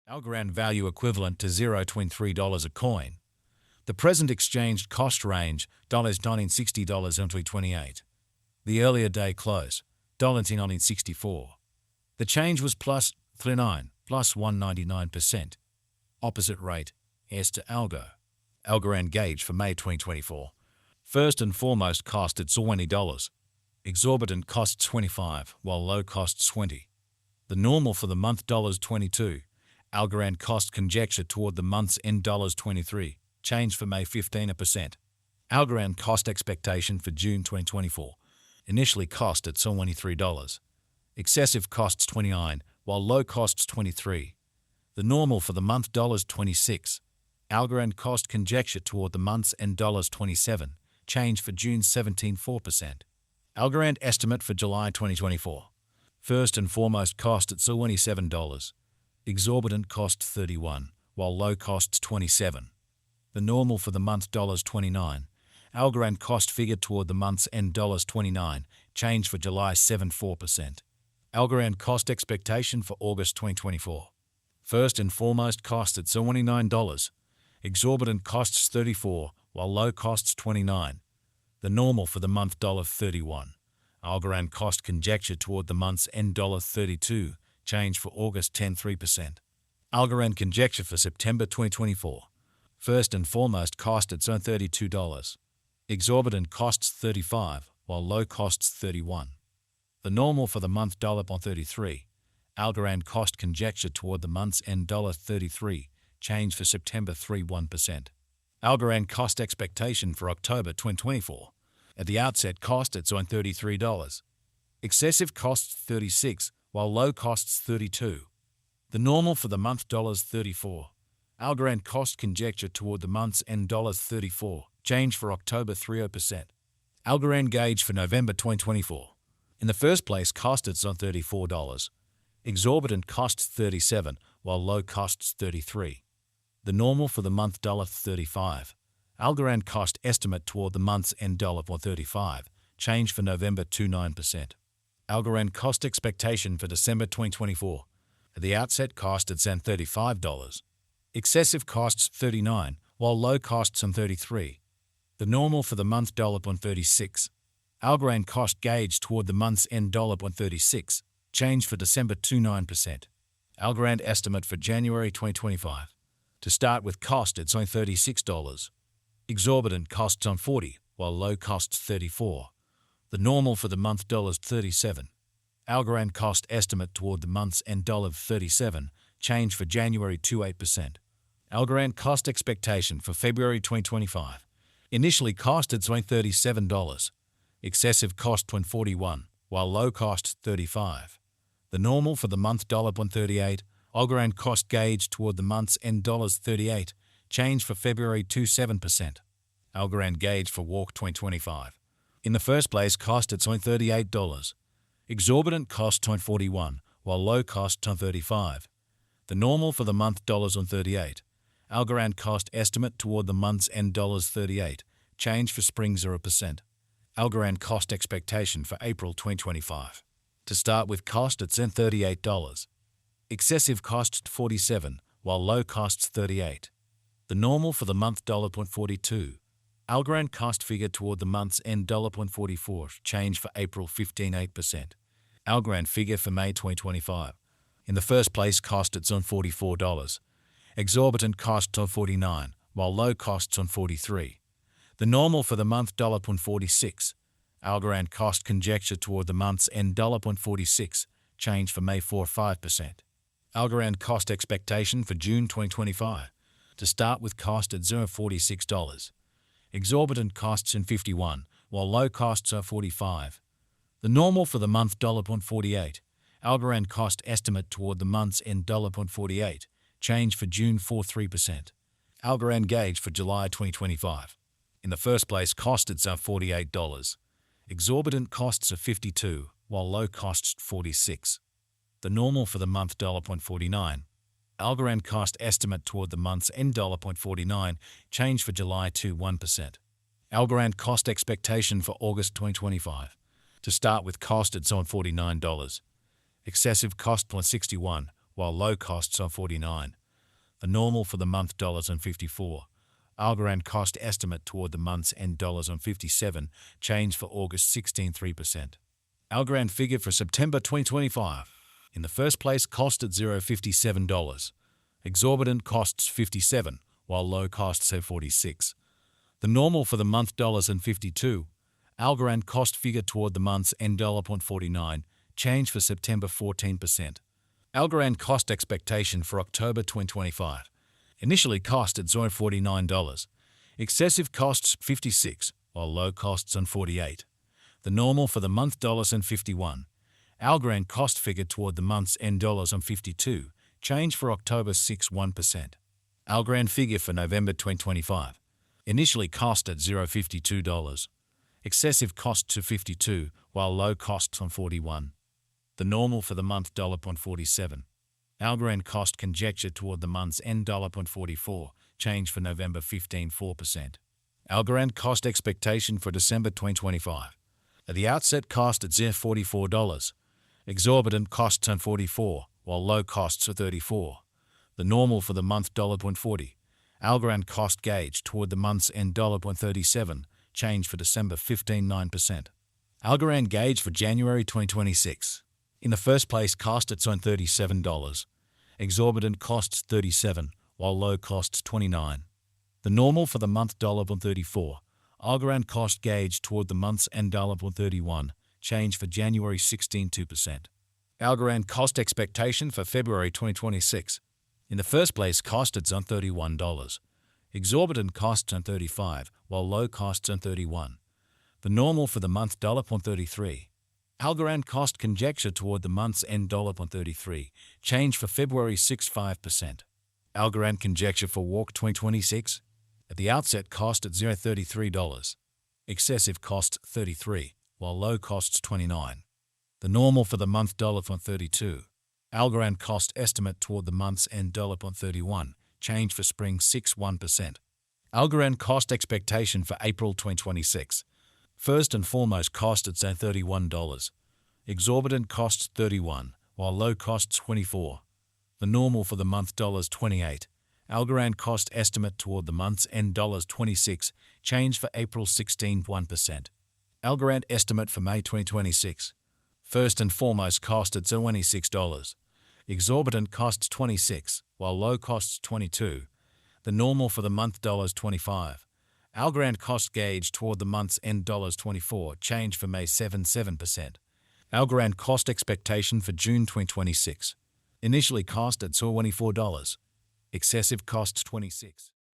Algorand value equivalent to $0.23 a coin. The present exchanged cost range $19.60 $28. The earlier day close $19.64. The change was plus 39 plus 199%. Opposite rate S to Algo. Algorand gauge for May 2024. First and foremost cost at $20. Exorbitant costs 25 while low costs 20. The normal for the month $22. Algorand cost conjecture toward the month's end $23. Change for May 15%. Algorand cost expectation for June 2024. Initially cost at $23. Excessive costs 29 while low costs 23. The normal for the month $26. Algorand cost conjecture toward the month's end $27. Change for June 17.4%. Algorand estimate for July 2024. First and foremost cost at $27. Exorbitant cost 31, while low costs 27. The normal for the month $29. Algorand cost figure toward the month's end $29. Change for July 7.4%. Algorand cost expectation for August 2024. First and foremost cost at $29. Exorbitant costs 34, while low costs 29. The normal for the month $31. Algorand cost conjecture toward the month's end $32. Change for August 10.3%. Algorand conjecture for September 2024. First and foremost cost at $32. Exorbitant costs 35, while low costs 31. The normal for the month $33. Algorand cost conjecture toward the month's end $33. Change for September 3.1%. Algorand cost expectation for October 2024. At the outset cost at $33. Excessive costs 36, while low costs 32. The normal for the month $34. Algorand cost conjecture toward the month's end $34. Change for October 3.0%. Algorand gauge for November 2024. In the first place cost at $34. Exorbitant costs 37, while low costs 33. The normal for the month $35. Algorand cost estimate toward the month's end $35. Change for November 2.9%. Algorand cost expectation for December 2024. At the outset cost at $35. Excessive costs 39, while low costs 33. The normal for the month $36. Algorand cost gauge toward the month's end $36. Change for December 2.9%. Algorand estimate for January 2025. To start with cost at $36. Exorbitant costs on 40, while low costs 34. The normal for the month $37. Algorand cost estimate toward the month's end $37. Change for January 2.8%. Algorand cost expectation for February 2025. Initially cost at $37. Excessive cost 41, while low cost 35. The normal for the month $38. Algorand cost gauge toward the month's end $38. Change for February 2.7%. Algorand gauge for Walk 2025. In the first place cost at $38. Exorbitant cost 41, while low cost 35. The normal for the month $38. Algorand cost estimate toward the month's end $38. Change for spring 0%. Algorand cost expectation for April 2025. To start with cost at $38. Excessive costs 47, while low costs 38. The normal for the month $42. Algorand cost figure toward the month's end $44. Change for April 15.8%. Algorand figure for May 2025. In the first place cost at $44. Exorbitant costs on 49, while low costs on 43. The normal for the month $46. Algorand cost conjecture toward the month's end $46. Change for May 4.5%. Algorand cost expectation for June 2025. To start with cost at $46. Exorbitant costs in 51, while low costs are 45. The normal for the month $48. Algorand cost estimate toward the month's end $48. Change for June 4.3%. Algorand gauge for July 2025. In the first place cost at $48. Exorbitant costs are 52, while low costs 46. The normal for the month $49. Algorand cost estimate toward the month's end $49. Change for July 2.1%. Algorand cost expectation for August 2025. To start with cost at $49. Excessive cost 61, while low costs are $49. The normal for the month $54. Algorand cost estimate toward the month's end $57, change for August 16.3%. Algorand figure for September 2025. In the first place, cost at $57. Exorbitant costs $57, while low costs are $46. The normal for the month $52. Algorand cost figure toward the month's end $49, change for September 14%. Algorand cost expectation for October 2025. Initially cost at $49. Excessive costs $56, while low costs on $48. The normal for the month $51. Algorand cost figure toward the month's end $52, change for October 1%. Algorand figure for November 2025. Initially cost at $52. Excessive cost to $52, while low costs on $41. The normal for the month $47. Algorand cost conjecture toward the month's end $44, change for November 4%. Algorand cost expectation for December 2025. At the outset cost at $44. Exorbitant costs on $44, while low costs are $34. The normal for the month $40. Algorand cost gauge toward the month's end $37, change for December 9%. Algorand gauge for January 2026. In the first place, cost at $37. Exorbitant costs $37, while low costs $29. The normal for the month $34. Algorand cost gauge toward the month's end $31, change for January 2%. Algorand cost expectation for February 2026. In the first place, cost at $31. Exorbitant costs on $35, while low costs on $31. The normal for the month $33. Algorand cost conjecture toward the month's end $33, change for February 5%. Algorand conjecture for Walk 2026. At the outset cost at $33. Excessive cost $33, while low costs $29. The normal for the month $32. Algorand cost estimate toward the month's end $31, change for spring 1%. Algorand cost expectation for April 2026. First and foremost cost at $31. Exorbitant costs $31, while low costs $24. The normal for the month $28. Algorand cost estimate toward the month's end $26, change for April 1%. Algorand estimate for May 2026. First and foremost cost at $26. Exorbitant costs $26, while low costs $22. The normal for the month $25. Algorand cost gauge toward the month's end $24, change for May 7%. Algorand cost expectation for June 2026. Initially cost at $24. Excessive costs $26.